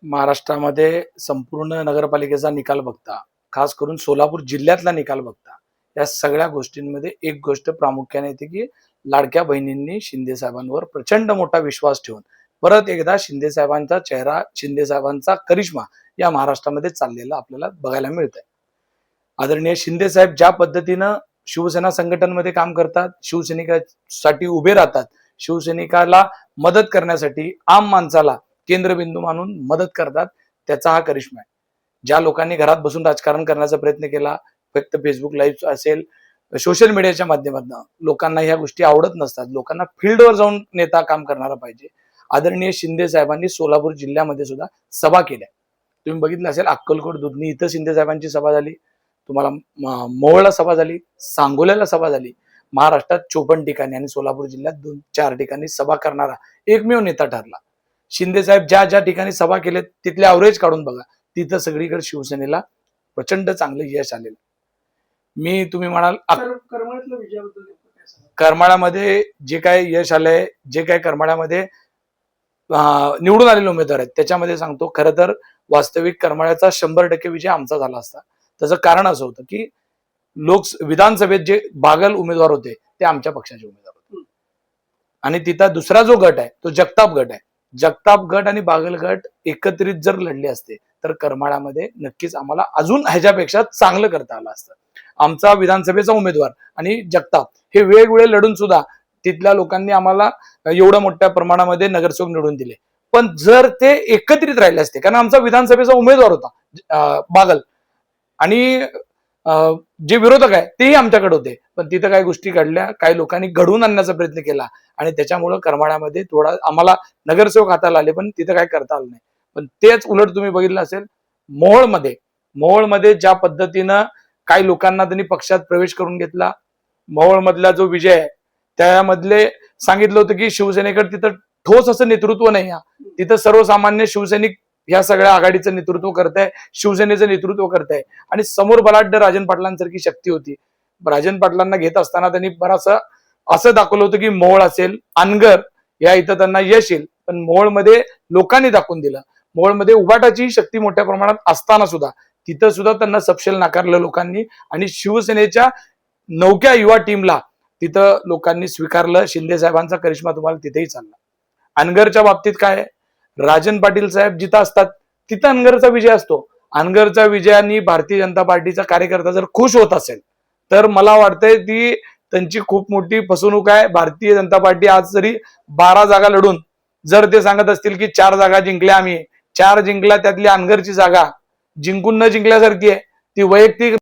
महाराष्ट्रामध्ये संपूर्ण नगरपालिकेचा निकाल बघता, खास करून सोलापूर जिल्ह्यातला निकाल बघता, या सगळ्या गोष्टींमध्ये एक गोष्ट प्रामुख्याने येते की लाडक्या बहिणींनी शिंदे साहेबांवर प्रचंड मोठा विश्वास ठेवून परत एकदा शिंदे साहेबांचा चेहरा, शिंदे साहेबांचा करिश्मा या महाराष्ट्रामध्ये चाललेला आपल्याला बघायला मिळतंय. आदरणीय शिंदे साहेब ज्या पद्धतीनं शिवसेना संघटनमध्ये काम करतात, शिवसैनिकांसाठी उभे राहतात, शिवसैनिकाला मदत करण्यासाठी आम माणसाला केंद्रबिंदू मानून मदत करतात, त्याचा हा करिश्मा आहे. ज्या लोकांनी घरात बसून राजकारण करण्याचा प्रयत्न केला, फक्त फेसबुक लाईव्ह असेल, सोशल मीडियाच्या माध्यमातून लोकांना ह्या गोष्टी आवडत नसतात. लोकांना फील्डवर जाऊन नेता काम करणारा पाहिजे. आदरणीय शिंदे साहेबांनी सोलापूर जिल्ह्यामध्ये सुद्धा सभा केल्या. तुम्ही बघितलं असेल, अक्कलकोट, दुधनी इथं शिंदे साहेबांची सभा झाली. तुम्हाला मोहोळला सभा झाली, सांगोल्याला सभा झाली. महाराष्ट्रात 54 ठिकाणी आणि सोलापूर जिल्ह्यात 2-4 ठिकाणी सभा करणारा एकमेव नेता ठरला. शिंदे साहेब ज्या ज्या ठिकाणी सभा केले तिथले अवरेज काढून बघा, तिथं सगळीकडे शिवसेनेला प्रचंड चांगलं यश आलेलं. मी तुम्ही म्हणाल करमाळ्यामध्ये जे काय यश आलंय, जे काय करमाळ्यामध्ये निवडून आलेले उमेदवार आहेत, त्याच्यामध्ये सांगतो, खरं तर वास्तविक करमाळ्याचा 100% विजय आमचा झाला असता. त्याचं कारण असं होतं की विधानसभेत जे बागल उमेदवार होते ते आमच्या पक्षाचे उमेदवार होते, आणि तिथं दुसरा जो गट आहे तो जगताप गट आहे. जगताप गट आणि बागल गट एकत्रित जर लढले असते तर करमाळ्यामध्ये नक्कीच आम्हाला अजून ह्याच्यापेक्षा चांगलं करता आलं असतं. आमचा विधानसभेचा उमेदवार आणि जगताप हे वेगवेगळे लढून सुद्धा तिथल्या लोकांनी आम्हाला एवढ्या मोठ्या प्रमाणामध्ये नगरसेवक निवडून दिले. पण जर ते एकत्रित राहिले असते, कारण आमचा विधानसभेचा उमेदवार होता बागल, आणि जे विरोधक आहे तेही आमच्याकडे होते, पण तिथं काही गोष्टी घडल्या, काही लोकांनी घडवून आणण्याचा प्रयत्न केला आणि त्याच्यामुळं करमाळ्यामध्ये थोडा आम्हाला नगरसेवक हाताला आले, पण तिथं काय करता आलं नाही. पण तेच उलट तुम्ही बघितलं असेल, मोहोळमध्ये ज्या पद्धतीनं काही लोकांना त्यांनी पक्षात प्रवेश करून घेतला, मोहोळमधला जो विजय आहे त्यामधले सांगितलं होतं की शिवसेनेकडे तिथं ठोस असं नेतृत्व नाही. तिथं सर्वसामान्य शिवसैनिक या सगळ्या आघाडीचं नेतृत्व करताय, शिवसेनेचं नेतृत्व करताय, आणि समोर बलाढ्य राजन पाटलांसारखी शक्ती होती. राजन पाटलांना घेत असताना त्यांनी बराचसा असं दाखवलं होतं की मोहोळ असेल, अनगर या इथं त्यांना यश येईल, पण मोहोळमध्ये लोकांनी दाखवून दिलं. मोहोळमध्ये उबाटाची शक्ती मोठ्या प्रमाणात असताना सुद्धा तिथं सुद्धा त्यांना सपशेल नाकारलं लोकांनी, आणि शिवसेनेच्या नवक्या युवा टीमला तिथं लोकांनी स्वीकारलं. शिंदे साहेबांचा करिश्मा तुम्हाला तिथेही चालला. अनगरच्या बाबतीत काय, राजन पाटील साहेब जिथं असतात तिथं अनगरचा विजय असतो. अनगरच्या विजयाने भारतीय जनता पार्टीचा कार्यकर्ता जर खुश होत असेल तर मला वाटतंय ती त्यांची खूप मोठी फसवणूक आहे. भारतीय जनता पार्टी आज जरी 12 जागा लढून जर ते सांगत असतील की 4 जागा जिंकल्या, आम्ही 4 जिंकल्या, त्यातली अनगरची जागा जिंकून न जिंकल्यासारखी आहे, ती वैयक्तिक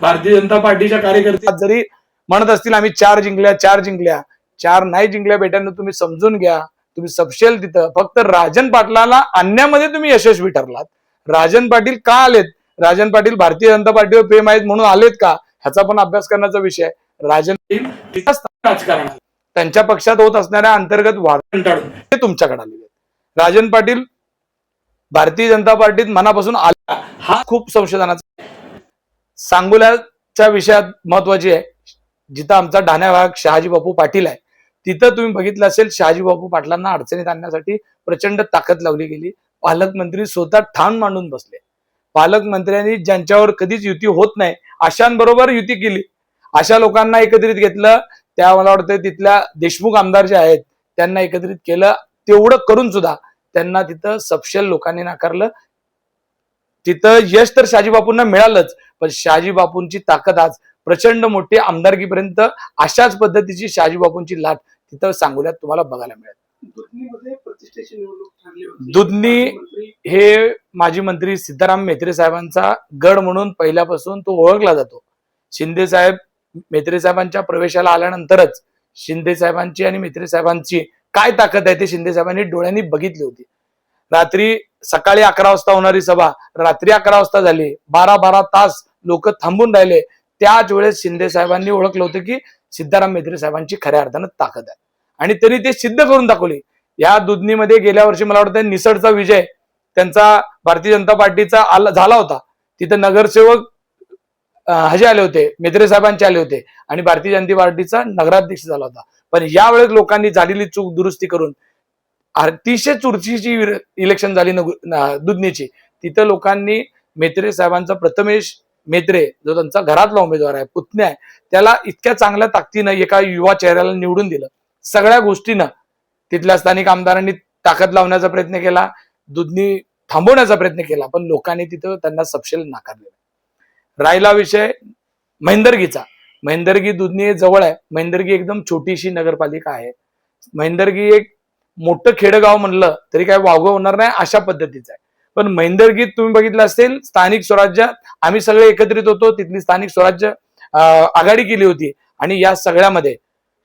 भारतीय जनता पार्टीच्या कार्यकर्ते जरी म्हणत असतील आम्ही 4 जिंकल्या, 4 नाही जिंकल्या बेट्यानं, तुम्ही समजून घ्या, तुम्ही सपशेल तिथं फक्त राजन पाटलाला आणण्यामध्ये तुम्ही यशस्वी ठरलात. राजन पाटील का आलेत, राजन पाटील भारतीय जनता पार्टीवर प्रेम आहेत म्हणून आलेत का, ह्याचा पण अभ्यास करण्याचा विषय. राजन राजकारण त्यांच्या पक्षात होत असणाऱ्या अंतर्गत वाद ते तुमच्याकडे आलेले. राजन पाटील भारतीय जनता पार्टीत मनापासून आला हा खूप संशोधनाचा. सांगोल्याच्या विषयात महत्वाची आहे, जिथं आमचा ढाण्या भाग शहाजी बापू पाटील आहे, तिथं तुम्ही बघितलं असेल, शहाजी बापू पाटलांना अडचणीत आणण्यासाठी प्रचंड ताकद लावली गेली. पालकमंत्री स्वतः ठाण मांडून बसले. पालकमंत्र्यांनी ज्यांच्यावर कधीच युती होत नाही अशांबरोबर युती केली, अशा लोकांना एकत्रित घेतलं. त्या मला वाटतं तिथल्या देशमुख आमदार जे आहेत त्यांना एकत्रित केलं. तेवढं करून सुद्धा त्यांना तिथं सपशेल लोकांनी नाकारलं. तिथं यश तर शहाजी बापूंना मिळालंच, पण शहाजी बापूंची ताकद आज प्रचंड मोठी आमदारकीपर्यंत अशाच पद्धतीची शहाजी बापूंची लाट तिथं सांगोल्यात तुम्हाला बघायला मिळेल. दुधनी हे माजी मंत्री सिद्धाराम म्हेत्रे साहेबांचा गड म्हणून पहिल्यापासून तो ओळखला जातो. शिंदे साहेब म्हेत्रे साहेबांच्या प्रवेशाला आल्यानंतरच शिंदे साहेबांची आणि म्हेत्रे साहेबांची काय ताकद आहे ते शिंदे साहेबांनी डोळ्यांनी बघितली होती. रात्री सकाळी 11 वाजता होणारी सभा रात्री 11 वाजता झाली, 12 तास लोक थांबून राहिले. त्याच वेळेस शिंदे साहेबांनी ओळखलं होतं की सिद्धाराम म्हेत्रे साहेबांची खऱ्या अर्थानं ताकद आहे, आणि त्यांनी ते सिद्ध करून दाखवली. या दुधनीमध्ये गेल्या वर्षी मला वाटतं निसडचा विजय त्यांचा भारतीय जनता पार्टीचा झाला होता. तिथे नगरसेवक हजे आले होते, म्हेत्रे साहेबांचे आले होते, आणि भारतीय जनता पार्टीचा नगराध्यक्ष झाला होता. पण यावेळेस लोकांनी झालेली चूक दुरुस्ती करून अतिशय चुरशीची इलेक्शन झाली दुधनीची. तिथं लोकांनी मेत्रे साहेबांचा प्रथमेश मेत्रे जो त्यांचा घरातला उमेदवार आहे, पुतण्या आहे, त्याला इतक्या चांगल्या ताकदीनं एका युवा चेहऱ्याला निवडून दिलं. सगळ्या गोष्टीनं तिथल्या स्थानिक आमदारांनी ताकद लावण्याचा प्रयत्न केला, दुधनी थांबवण्याचा प्रयत्न केला, पण लोकांनी तिथं त्यांना सपशेल नाकारले. राहिला विषय महेंदरगीचा. महेंदरगी दुधनी जवळ आहे. महेंदरगी एकदम छोटीशी नगरपालिका आहे. महेंदरगी एक मोठं खेडेगाव म्हणलं तरी काय वावगं होणार नाही अशा पद्धतीचं आहे. पण महेंदरगीत तुम्ही बघितलं असेल, स्थानिक स्वराज्य आम्ही सगळे एकत्रित होतो, तिथली स्थानिक स्वराज्य आघाडी केली होती आणि या सगळ्यामध्ये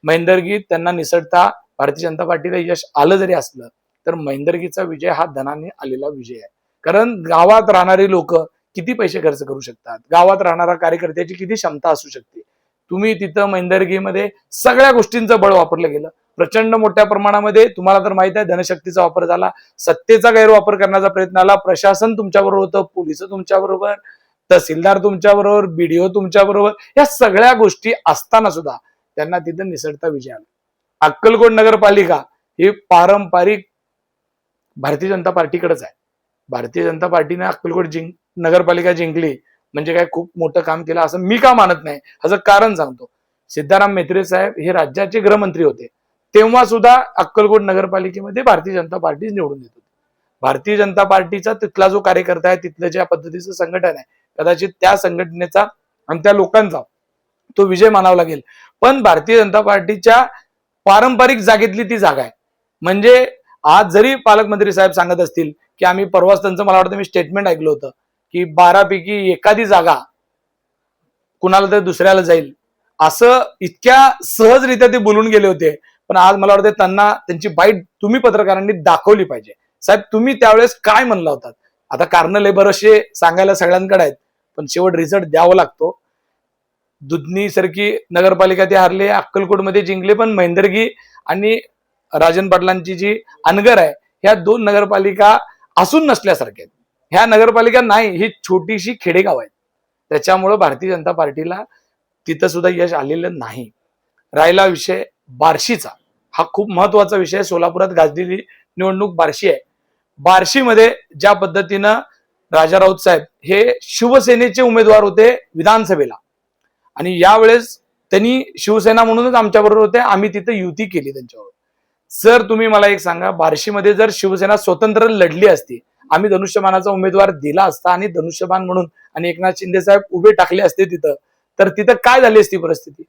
महेंदरगीत त्यांना निसटता भारतीय जनता पार्टीला यश आलं जरी असलं तर महेंदरगीचा विजय हा धनाने आलेला विजय आहे. कारण गावात राहणारी लोक किती पैसे खर्च करू शकतात, गावात राहणारा कार्यकर्त्याची किती क्षमता असू शकते. तुम्ही तिथं महेंदरगीमध्ये सगळ्या गोष्टींचं बळ वापरलं गेलं. प्रचंड मोठ्या प्रमाणामध्ये तुम्हाला तर माहित आहे धनशक्तीचा वापर झाला, सत्तेचा गैरवापर करण्याचा प्रयत्न आला. प्रशासन तुमच्याबरोबर होतं, पोलिस तुमच्याबरोबर, तहसीलदार तुमच्याबरोबर, बीडीओ तुमच्याबरोबर, या सगळ्या गोष्टी असताना सुद्धा त्यांना तिथं निसटता विजय आला. अक्कलकोट नगरपालिका ही पारंपरिक भारतीय जनता पार्टीकडेच आहे. भारतीय जनता पार्टीने अक्कलकोट नगरपालिका जिंकली म्हणजे काय खूप मोठं काम केलं असं मी का मानत नाही. ह्याचं कारण सांगतो. सिद्धाराम म्हेत्रे साहेब हे राज्याचे गृहमंत्री होते, तेव्हा सुद्धा अक्कलकोट नगरपालिकेमध्ये भारतीय जनता पार्टी निवडून येत होती. भारतीय जनता पार्टीचा तिथला जो कार्यकर्ता आहे, तिथलं ज्या पद्धतीचं संघटन आहे, कदाचित त्या संघटनेचा आणि त्या लोकांचा तो विजय मानावा लागेल. पण भारतीय जनता पार्टीच्या पारंपरिक जागेतली ती जागा आहे. म्हणजे आज जरी पालकमंत्री साहेब सांगत असतील की आम्ही परवाच त्यांचं, मला वाटतं मी स्टेटमेंट ऐकलं होतं की 12 पैकी एखादी जागा कुणाला तर दुसऱ्याला जाईल, असं इतक्या सहजरित्या ते बोलून गेले होते. पण आज मला वाटतं त्यांना त्यांची बाईट तुम्ही पत्रकारांनी दाखवली पाहिजे. साहेब तुम्ही त्यावेळेस काय म्हणला होतात? आता कारण लय बरेचसे सांगायला सगळ्यांकडे आहेत, पण शेवट रिझल्ट द्यावा लागतो. दुधनी सारखी नगरपालिका ते हारले, अक्कलकोटमध्ये जिंकले, पण महेंदरगी आणि राजन पाटलांची जी अनगर आहे, ह्या 2 नगरपालिका असून नसल्यासारख्या आहेत. ह्या नगरपालिका नाही, ही छोटीशी खेडेगाव आहेत. त्याच्यामुळं भारतीय जनता पार्टीला तिथं सुद्धा यश आलेलं नाही. राहिला विषय बार्शीचा. हा खूप महत्वाचा विषय. सोलापुरात गाजलेली निवडणूक बार्शी आहे. बार्शीमध्ये ज्या पद्धतीनं राजा राऊत साहेब हे शिवसेनेचे उमेदवार होते विधानसभेला आणि यावेळेस त्यांनी शिवसेना म्हणूनच आमच्या बरोबर होते, आम्ही तिथे युती केली त्यांच्यावर. सर तुम्ही मला एक सांगा, बार्शीमध्ये जर शिवसेना स्वतंत्र लढली असती, आम्ही धनुष्यबाणाचा उमेदवार दिला असता आणि धनुष्यबाण म्हणून आणि एकनाथ शिंदे साहेब उभे टाकले असते तिथं, तर तिथं काय झाली असती परिस्थिती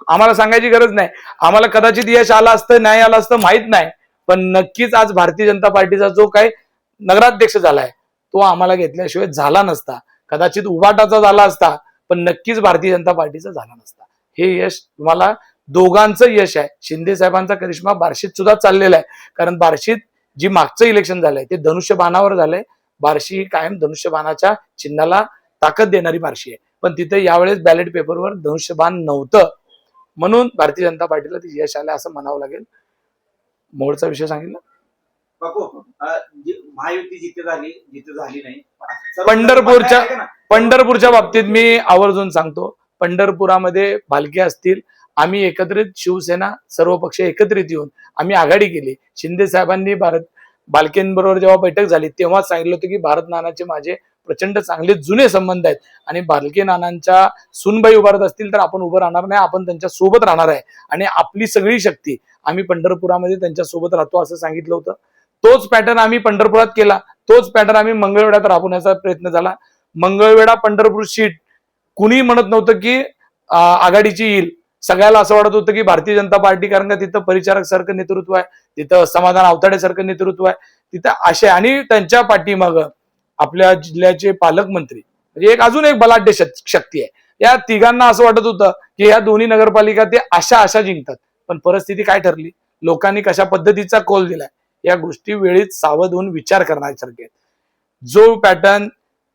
आम्हाला सांगायची गरज नाही. आम्हाला कदाचित यश आलं असतं नाही आलं असतं माहित नाही, पण नक्कीच आज भारतीय जनता पार्टीचा जो काही नगराध्यक्ष झालाय तो आम्हाला घेतल्याशिवाय झाला नसता. कदाचित उभाटाचा झाला असता, पण नक्कीच भारतीय जनता पार्टीचा झाला नसता. हे यश तुम्हाला दोघांचं यश आहे. शिंदे साहेबांचा करिश्मा बार्शीत सुद्धा चाललेला आहे. कारण बार्शीत जी मागचं इलेक्शन झालंय ते धनुष्यबाणावर झालंय. बार्शी ही कायम धनुष्यबाणाच्या चिन्हाला ताकद देणारी बार्शी आहे, पण तिथे यावेळेस बॅलेट पेपरवर धनुष्यबाण नव्हतं, म्हणून भारतीय जनता पार्टीला ती यश आलं असं म्हणावं लागेल. मोडचा विषय सांगितला. महायुती जिथे झाली नाही. पंढरपूरच्या बाबतीत मी आवर्जून सांगतो, पंढरपुरामध्ये भालके असतील, आम्ही एकत्रित शिवसेना सर्व पक्ष एकत्रित येऊन आम्ही आघाडी केली. शिंदे साहेबांनी भालकेंबरोबर जेव्हा बैठक झाली तेव्हा सांगितलं होतं की भारत नानाचे माझे प्रचंड चांगले जुने संबंध आहेत आणि भालके नानांच्या सुनबाई उभारत असतील तर आपण उभं राहणार नाही, आपण त्यांच्या सोबत राहणार आहे आणि आपली सगळी शक्ती आम्ही पंढरपुरामध्ये त्यांच्या सोबत राहतो असं सांगितलं होतं. तोच पॅटर्न आम्ही पंढरपुरात केला, तोच पॅटर्न आम्ही मंगळवेढ्यात राबवण्याचा प्रयत्न झाला. मंगळवेढा पंढरपूर सीट कुणी म्हणत नव्हतं की आघाडीची येईल. सगळ्याला असं वाटत होतं की भारतीय जनता पार्टी, कारण का तिथं परिचारक सारखं नेतृत्व आहे, तिथं समाधान आवताडे सारखं नेतृत्व आहे, तिथं असे आणि त्यांच्या पाठीमागं आपल्या जिल्ह्याचे पालकमंत्री म्हणजे अजून एक बलाढ्य शक्ती आहे. या तिघांना असं वाटत होतं की या दोन्ही नगरपालिका ते अशा जिंकतात, पण परिस्थिती काय ठरली, लोकांनी कशा पद्धतीचा कौल दिलाय, या गोष्टी वेळीच सावध होऊन विचार करण्यासारखे आहेत. जो पॅटर्न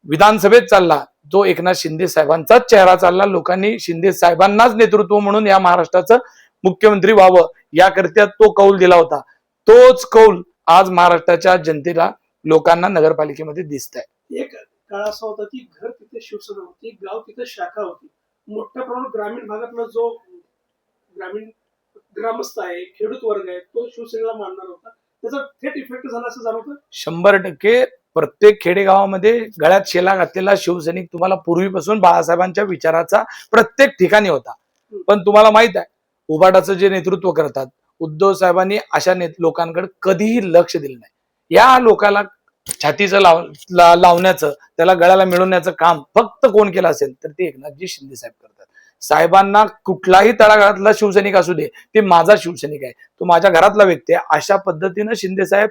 विधानसभेत चालला, जो एकनाथ शिंदे साहेबांचाच चेहरा चालला, लोकांनी शिंदे साहेबांनाच नेतृत्व म्हणून या महाराष्ट्राचं मुख्यमंत्री व्हावं याकरिता तो कौल दिला होता. तोच कौल आज महाराष्ट्राच्या जनतेला, लोकांना नगरपालिकेमध्ये दिसत आहे. एक काळ असा होता की घर तिथे शिवसेना होती, गाव तिथे शाखा होती. मोठ्या प्रमाणात ग्रामीण भागातला जो ग्रामीण ग्रामस्थ आहे, खेडूत वर्ग आहे, तो शिवसेनेला मानणार होता. त्याचा थेट इफेक्ट झाला असं जाणवतं. 100% प्रत्येक खेडेगावामध्ये गळ्यात शेला घातलेला शिवसैनिक तुम्हाला पूर्वीपासून बाळासाहेबांच्या विचाराचा प्रत्येक ठिकाणी होता. पण तुम्हाला माहित आहे, उबाटाचं जे नेतृत्व करतात उद्धव साहेबांनी अशा लोकांकडे कधीही लक्ष दिलं नाही. या लोकाला छातीचं लावण्याचं, त्याला गळ्याला मिळवण्याचं काम फक्त कोण केलं असेल तर ते एकनाथजी शिंदे साहेब करतात. साहेबांना कुठलाही तळागाळातला शिवसैनिक असू दे, ते माझा शिवसैनिक आहे, तो माझ्या घरातला व्यक्ती आहे, अशा पद्धतीनं शिंदे साहेब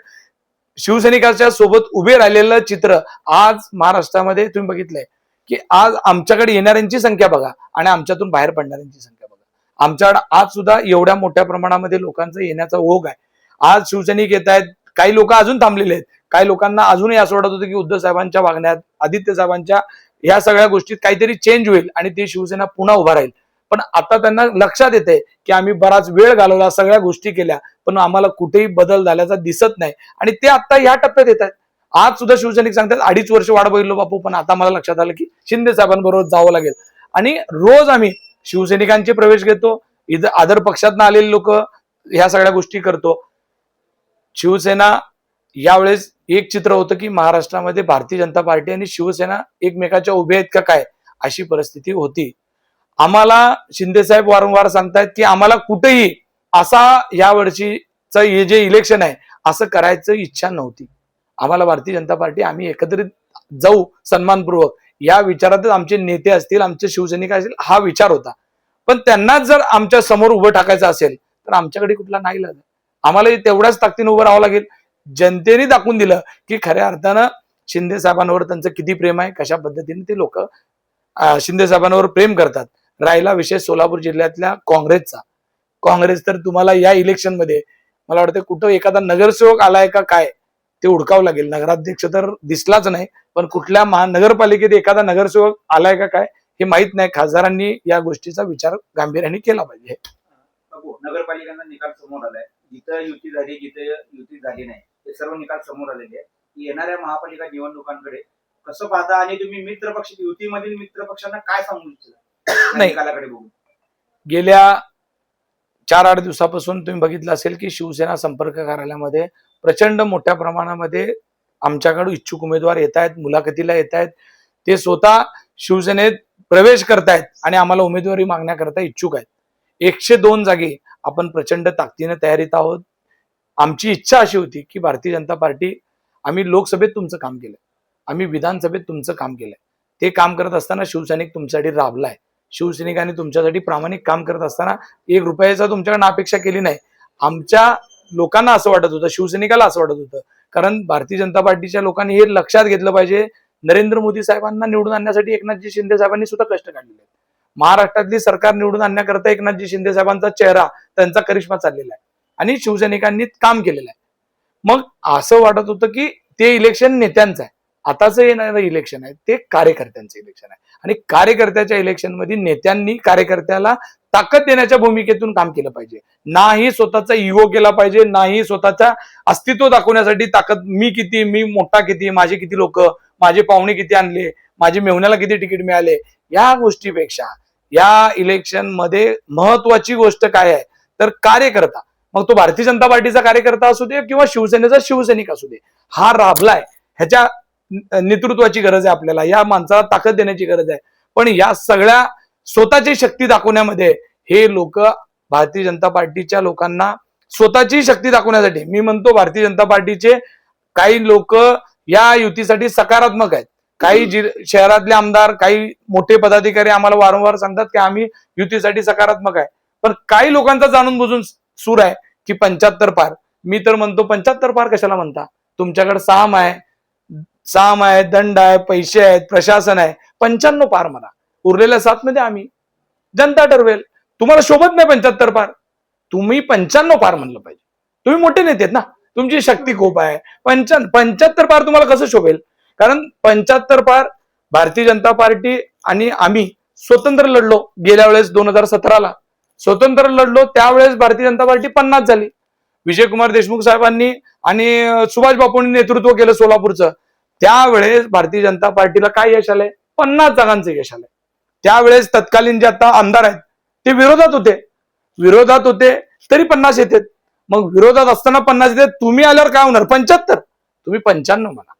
शिवसैनिकाच्या सोबत उभे राहिलेलं चित्र आज महाराष्ट्रामध्ये तुम्ही बघितलंय की आज आमच्याकडे येणाऱ्यांची संख्या बघा आणि आमच्यातून बाहेर पडणाऱ्यांची संख्या बघा. आमच्याकडे आज सुद्धा एवढ्या मोठ्या प्रमाणामध्ये लोकांचा येण्याचा ओघ आहे. आज शिवसैनिक येत आहेत, काही लोक अजून थांबलेले आहेत, काही लोकांना अजूनही असं वाटत होतं की उद्धव साहेबांच्या वागण्यात, आदित्य साहेबांच्या या सगळ्या गोष्टीत काहीतरी चेंज होईल आणि ती शिवसेना पुन्हा उभा राहील. पण आता त्यांना लक्षात येते की आम्ही बराच वेळ घालवला, सगळ्या गोष्टी केल्या, पण आम्हाला कुठेही बदल झाल्याचा दिसत नाही आणि ते आता या टप्प्यात येत आहेत. आज सुद्धा शिवसैनिक सांगतात 2.5 वर्ष वाट बघितलो बापू, पण आता मला लक्षात आलं की शिंदे साहेबांबरोबर जावं लागेल. आणि रोज आम्ही शिवसैनिकांचे प्रवेश घेतो, इथं आदर पक्षातनं आलेले लोक ह्या सगळ्या गोष्टी करतो. शिवसेना यावेळेस एक चित्र होतं की महाराष्ट्रामध्ये भारतीय जनता पार्टी आणि शिवसेना एकमेकाच्या उभे आहेत का काय, अशी परिस्थिती होती. आम्हाला शिंदे साहेब वारंवार सांगतायत की आम्हाला कुठेही असा या वर्षीचं हे जे इलेक्शन आहे असं करायचं इच्छा नव्हती. आम्हाला भारतीय जनता पार्टी आम्ही एकत्रित जाऊ सन्मानपूर्वक, या विचारातच आमचे नेते असतील, आमचे शिवसैनिक असतील, हा विचार होता. पण त्यांनाच जर आमच्या समोर उभं टाकायचं असेल तर आमच्याकडे कुठला नाही लागला. आम्हाला तेवढ्याच ताकदीने उभं राहावं लागेल. जनतेने दाखवून दिलं की खऱ्या अर्थानं शिंदे साहेबांवर त्यांचं किती प्रेम आहे, कशा पद्धतीने ते लोक शिंदे साहेबांवर प्रेम करतात. राहिला विषय सोलापूर जिल्ह्यातल्या काँग्रेसचा, काँग्रेस तर तुम्हाला या इलेक्शन मध्ये मला वाटतं कुठं एखादा नगरसेवक आलाय का काय ते हुडकावं लागेल. नगराध्यक्ष तर दिसलाच नाही, पण कुठल्या महानगरपालिकेत एखादा नगरसेवक आलाय का काय हे माहित नाही. खासदारांनी या गोष्टीचा विचार गांभीर्याने केला पाहिजे. नगरपालिकांना निकाल समोर आलाय, जिथं युती झाली जिथं युती झाली नाही हे सर्व निकाल समोर आलेले आहे. येणाऱ्या महापालिका निवडणुकांकडे कसं पाहता आणि तुम्ही मित्रपक्ष युतीमधील मित्रपक्षांना काय सांगू इच्छिता नाही. निकालाकडे बघून गेल्या 4-8 दिवसापासून तुम्ही बघितलं असेल की शिवसेना संपर्क कार्यालयामध्ये प्रचंड मोठ्या प्रमाणामध्ये आमच्याकडे इच्छुक उमेदवार येत आहेत, मुलाखतीला येत आहेत. ते स्वतः शिवसेनेत प्रवेश करतायत आणि आम्हाला उमेदवारी मागण्याकरता इच्छुक आहेत. 102 जागी आपण प्रचंड ताकदीने तयारीत आहोत. आमची इच्छा अशी होती की भारतीय जनता पार्टी, आम्ही लोकसभेत तुमचं काम केलंय, आम्ही विधानसभेत तुमचं काम केलंय, ते काम करत असताना शिवसैनिक तुमच्यासाठी राबलाय. शिवसैनिकांनी तुमच्यासाठी प्रामाणिक काम करत असताना 1 रुपयाचा तुमच्याकडनं अपेक्षा केली नाही. आमच्या लोकांना असं वाटत होतं, शिवसैनिकाला असं वाटत होतं, कारण भारतीय जनता पार्टीच्या लोकांनी हे लक्षात घेतलं पाहिजे, नरेंद्र मोदी साहेबांना निवडून आणण्यासाठी एकनाथजी शिंदे साहेबांनी सुद्धा कष्ट काढलेले आहेत. महाराष्ट्रातली सरकार निवडून आणण्याकरता एकनाथजी शिंदे साहेबांचा चेहरा, त्यांचा करिश्मा चाललेला आहे आणि शिवसैनिकांनी काम केलेलं आहे. मग असं वाटत होतं की ते इलेक्शन नेत्यांचं आहे, आताच येणारं इलेक्शन आहे ते कार्यकर्त्यांचं इलेक्शन आहे आणि कार्यकर्त्याच्या इलेक्शन मध्ये नेत्यांनी कार्यकर्त्याला ताकद देण्याच्या भूमिकेतून काम केलं पाहिजे. नाही स्वतःचा इगो केला पाहिजे, नाही स्वतःचा अस्तित्व दाखवण्यासाठी ताकद, मी किती, मी मोठा किती, माझे किती लोक, माझे पाहुणे किती आणले, माझे मेहुण्याला किती तिकीट मिळाले, या गोष्टीपेक्षा या इलेक्शन मध्ये महत्वाची गोष्ट काय आहे तर कार्यकर्ता. मग तो भारतीय जनता पार्टीचा कार्यकर्ता असू दे किंवा शिवसेनेचा शिवसैनिक असू दे, हा राबलाय, ह्याच्या नेतृत्वाची गरज आहे आपल्याला, या माणसाला ताकद देण्याची गरज आहे. पण या सगळ्या स्वतःची शक्ती दाखवण्यामध्ये हे लोक भारतीय जनता पार्टीच्या लोकांना स्वतःची शक्ती दाखवण्यासाठी, मी म्हणतो भारतीय जनता पार्टीचे काही लोक या युतीसाठी सकारात्मक आहेत. काही शहरातले आमदार, काही मोठे पदाधिकारी आम्हाला वारंवार सांगतात की आम्ही युतीसाठी सकारात्मक आहे. पण काही लोकांचा जाणून बुजून सूर आहे की 75 पार. मी तर म्हणतो 75 पार कशाला म्हणता, तुमच्याकडे साम आहे, दंड आहे, पैसे आहेत, प्रशासन आहे, 95 पार म्हणा, उरलेल्या 7 मध्ये आम्ही, जनता ठरवेल. तुम्हाला शोभत नाही 75 पार, तुम्ही 95 पार म्हणलं पाहिजे. तुम्ही मोठे नेते आहेत ना, तुमची शक्ती खूप आहे. 75 पार तुम्हाला कसं शोभेल? कारण 75 पार भारतीय जनता पार्टी आणि आम्ही स्वतंत्र लढलो. गेल्या वेळेस 2017ला स्वतंत्र लढलो, त्यावेळेस भारतीय जनता पार्टी 50 झाली. विजयकुमार देशमुख साहेबांनी आणि सुभाष बापूंनी नेतृत्व केलं सोलापूरचं. त्यावेळेस भारतीय जनता पार्टीला काय यश आलंय? 50 जागांचं यश आलंय. त्यावेळेस तत्कालीन जे आता आमदार आहेत ते विरोधात होते तरी 50 येतात. मग विरोधात असताना 50 देत, तुम्ही आल्यावर काय होणार? 75. तुम्ही 95 म्हणा.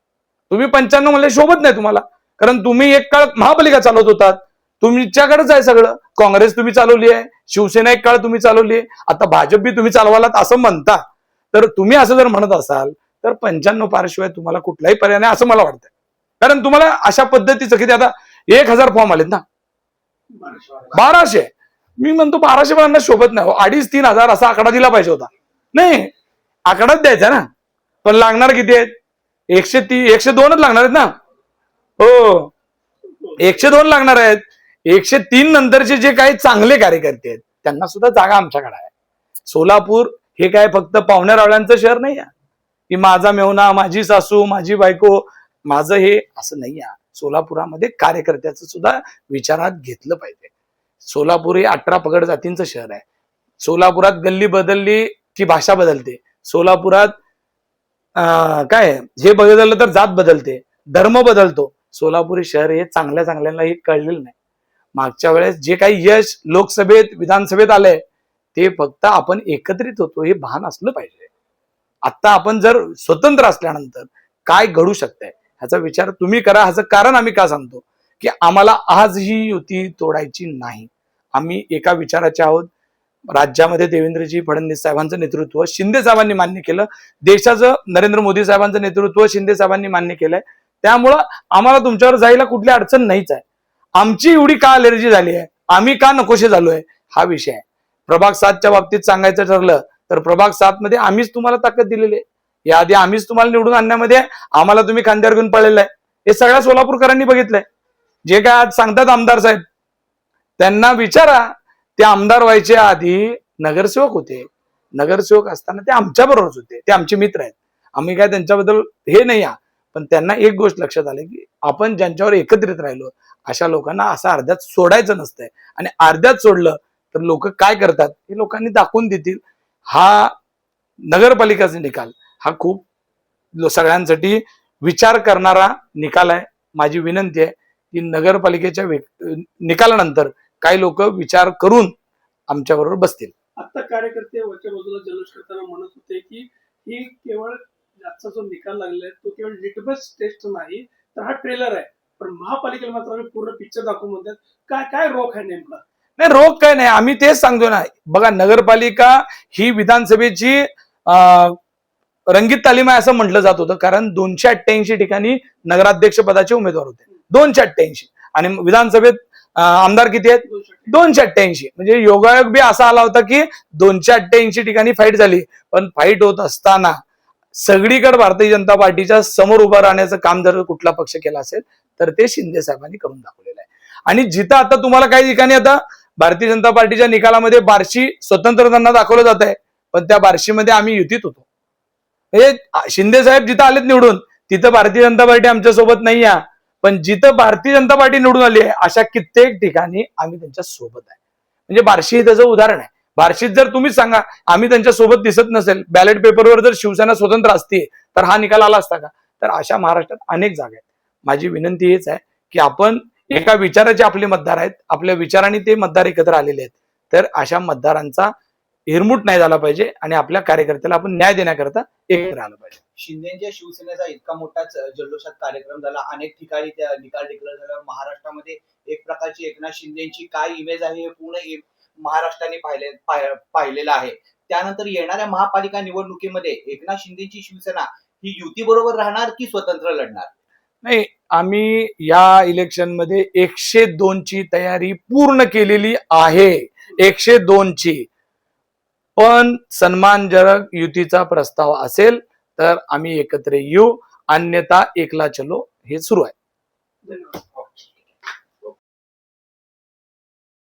तुम्ही 95 म्हणले शोभत नाही तुम्हाला, कारण तुम्ही एक काळ महापालिका चालवत होतात. तुमच्याकडेच आहे सगळं. काँग्रेस तुम्ही चालवली आहे, शिवसेना एक काळ तुम्ही चालवली आहे, आता भाजप बी तुम्ही चालवालात असं म्हणता. तर तुम्ही असं जर म्हणत असाल तर 95 पारशिवाय तुम्हाला कुठलाही पर्याय नाही असं मला वाटतं. कारण तुम्हाला अशा पद्धतीचं किती आता 1000 फॉर्म आलेत ना, 1200. मी म्हणतो 1200 पण शोभत नाही. 2500-3000 असा आकडा दिला पाहिजे होता. नाही, आकडाच द्यायचा ना. पण लागणार किती आहेत? 102च लागणार आहेत ना. हो, 102 लागणार आहेत. 103 नंतरचे जे काही चांगले कार्यकर्ते आहेत त्यांना सुद्धा जागा आमच्याकडे आहे. सोलापूर हे काय फक्त पाहुण्या रावळ्यांचं शहर नाही आहे की माझा मेहुणा, माझी सासू, माझी बायको, माझं हे असं नाही आहे. सोलापुरामध्ये कार्यकर्त्याचं सुद्धा विचारात घेतलं पाहिजे. सोलापूर हे 18 पगड जातींचं शहर आहे. सोलापुरात गल्ली बदलली की भाषा बदलते. सोलापुरात काय हे बदललं तर जात बदलते, धर्म बदलतो. सोलापूर हे शहर हे चांगल्या चांगल्याला हे कळलेलं नाही. मागच्या वेळेस जे काही यश लोकसभेत विधानसभेत आलंय ते फक्त आपण एकत्रित होतो हे भान असलं पाहिजे. आता आपण जर स्वतंत्र असल्यानंतर काय घडू शकतंय ह्याचा विचार तुम्ही करा. ह्याचं कारण आम्ही का सांगतो की आम्हाला आज ही युती तोडायची नाही. आम्ही एका विचाराचे आहोत. राज्यामध्ये देवेंद्रजी फडणवीस साहेबांचं नेतृत्व शिंदे साहेबांनी मान्य केलं. देशाचं नरेंद्र मोदी साहेबांचं नेतृत्व शिंदे साहेबांनी मान्य केलंय. त्यामुळं आम्हाला तुमच्यावर जायला कुठली अडचण नाहीच आहे. आमची एवढी का अलर्जी झाली आहे, आम्ही का नकोशे झालोय हा विषय आहे. प्रभाग 7च्या बाबतीत सांगायचं ठरलं तर प्रभाग 7 मध्ये आम्हीच तुम्हाला ताकद दिलेली आहे. याआधी आम्हीच तुम्हाला निवडून आणण्यामध्ये आम्हाला तुम्ही खांद्यावर घेऊन पळलेलं आहे. हे सगळ्या सोलापूरकरांनी बघितलंय. जे काय आज सांगतात आमदार साहेब त्यांना विचारा, ते आमदार व्हायच्या आधी नगरसेवक होते. नगरसेवक असताना ते आमच्या बरोबरच होते. ते आमचे मित्र आहेत. आम्ही काय त्यांच्याबद्दल हे नाही आहे. पण त्यांना एक गोष्ट लक्षात आली की आपण ज्यांच्यावर एकत्रित राहिलो अशा लोकांना असं अर्ध्यात सोडायचं नसतंय. आणि अर्ध्यात सोडलं तर लोक काय करतात हे लोकांनी दाखवून देतील. हा नगरपालिकाचा निकाल हा खूप सगळ्यांसाठी विचार करणारा निकाल आहे. माझी विनंती आहे की नगरपालिकेच्या निकालानंतर काही लोक विचार करून आमच्या बरोबर बसतील. आता कार्यकर्ते वरच्या बाजूला जल्लोष करताना म्हणत होते की ही केवळ आजचा जो निकाल लागलाय तो केवळ लिटमस टेस्ट नाही तर हा ट्रेलर आहे. पण महापालिकेला मात्र आम्ही पूर्ण पिक्चर दाखवून म्हणतात. काय काय रोख आहे नेमका? नाही, रोग काय नाही. आम्ही तेच सांगतो ना. बघा, नगरपालिका ही विधानसभेची रंगीत तालीम आहे असं म्हटलं जात होतं. कारण 288 ठिकाणी नगराध्यक्ष पदाचे उमेदवार होते. 288. आणि विधानसभेत आमदार किती आहेत? 288. म्हणजे योगायोग बी असा आला होता की 288 ठिकाणी फाईट झाली. पण फाईट होत असताना सगळीकडे भारतीय जनता पार्टीच्या समोर उभं राहण्याचं काम जर कुठला पक्ष केला असेल तर ते शिंदे साहेबांनी करून दाखवलेलं आहे. आणि जिथं आता तुम्हाला काही ठिकाणी आता भारतीय जनता पार्टीच्या निकालामध्ये बार्शी स्वतंत्र त्यांना दाखवलं जात आहे. पण त्या बार्शीमध्ये आम्ही युतीत होतो. म्हणजे शिंदे साहेब जिथं आलेत निवडून तिथं भारतीय जनता पार्टी आमच्या सोबत नाही आहे. पण जिथं भारतीय जनता पार्टी निवडून आली आहे अशा कित्येक ठिकाणी आम्ही त्यांच्या सोबत आहे. म्हणजे बार्शी हे त्याचं उदाहरण आहे. बार्शीत जर तुम्हीच सांगा आम्ही त्यांच्या सोबत दिसत नसेल, बॅलेट पेपरवर जर शिवसेना स्वतंत्र असती तर हा निकाल आला असता का? तर अशा महाराष्ट्रात अनेक जागा आहेत. माझी विनंती हेच आहे की आपण एका विचाराचे आपले मतदार आहेत, आपल्या विचाराने ते मतदार एकत्र आलेले आहेत. तर अशा मतदारांचा हिरमूट नाही झाला पाहिजे आणि आपल्या कार्यकर्त्याला आपण न्याय देण्याकरता एकत्र आलं पाहिजे. शिंदेच्या शिवसेनेचा इतका मोठा जल्लोषात कार्यक्रम झाला. अनेक ठिकाणी त्या निकाल डिक्लेअर झाल्यावर महाराष्ट्रामध्ये एक प्रकारची एकनाथ शिंदेची काय इमेज आहे हे पूर्ण महाराष्ट्राने पाहिलेलं आहे. त्यानंतर येणाऱ्या महापालिका निवडणुकीमध्ये एकनाथ शिंदेची शिवसेना ही युती बरोबर राहणार की स्वतंत्र लढणार? नाही, आम्ही या इलेक्शन मध्ये 102 ची तयारी पूर्ण केलेली आहे. 102 ची. पण सन्मानजनक युतीचा प्रस्ताव असेल तर आम्ही एकत्र येऊ, अन्यथा एकला चलो हे सुरू आहे. धन्यवाद.